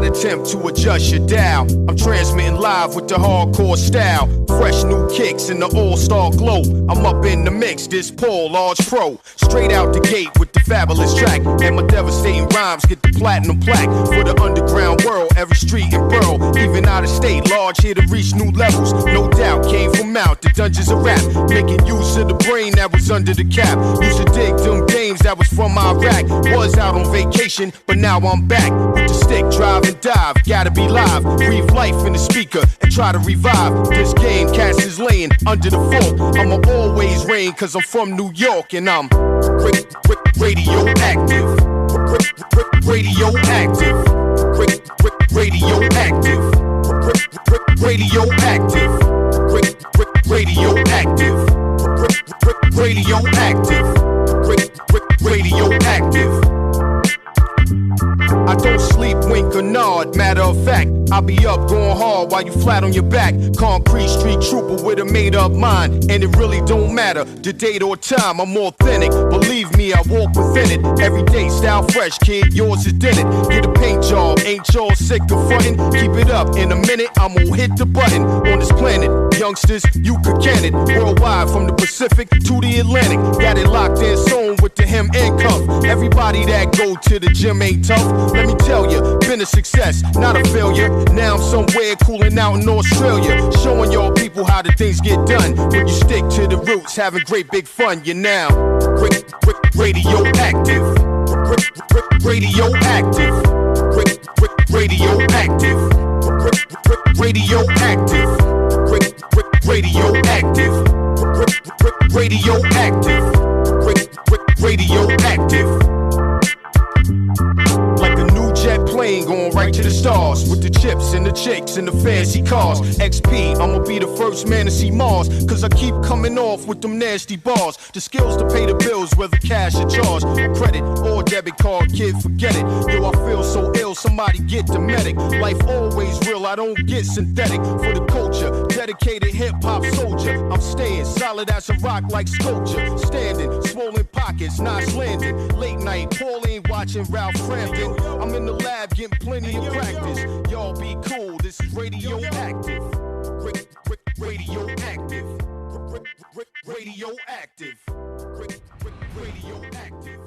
attempt to adjust your dial. I'm transmitting live with the hardcore style. Fresh new kicks in the all-star glow. I'm up in the mix, this Paul, large pro. Straight out the gate with the fabulous track. And my devastating rhymes get the platinum plaque. For the underground world, every street and borough. Even out of state, large here to reach new levels. No doubt, came from out the dungeons of rap. Making use of the brain that was under the cap. Used to dig them games that was from Iraq. Was out on vacation, but now I'm back. With the stick, drive and dive. Gotta be live, breathe life in the speaker and try to revive this game. Cats is laying under the fort. I'ma always reign cause I'm from New York and I'm radioactive. Radioactive. Radioactive. Radioactive. Radioactive. Radioactive. Radioactive. I don't sleep, wink or nod, matter of fact, I'll be up going hard while you flat on your back. Concrete street trooper with a made up mind, and it really don't matter the date or time. I'm authentic, believe me, I walk within it. Everyday style fresh, kid, yours is did it. Get a paint job, ain't y'all sick of frontin'? Keep it up, in a minute I'm gonna hit the button. On this planet, youngsters, you could can it. Worldwide from the Pacific to the Atlantic. Got it locked in, sewn with the hem and cuff. Everybody that go to the gym ain't tough. Let me tell you, been a success, not a failure. Now I'm somewhere cooling out in Australia, showing y'all people how the things get done. When you stick to the roots, having great big fun, you're now radioactive. Radioactive. Radioactive. Radioactive. Radioactive. Radioactive. Radioactive. Like a new jet plane going right to the stars, with the chips and the chicks and the fancy cars. XP, I'ma be the first man to see Mars, cause I keep coming off with them nasty bars. The skills to pay the bills, whether cash or charge, or credit or debit card, kid, forget it. Yo, I feel so ill, somebody get the medic. Life always real, I don't get synthetic. For the culture, dedicated hip-hop soldier. I'm staying solid as a rock like sculpture. Standing, swollen pockets, nice landing. Late night, Pauline watching Ralph Cramden. I'm in the lab getting plenty of practice. Y'all be cool, this is radioactive. Radioactive. Radioactive. Radioactive.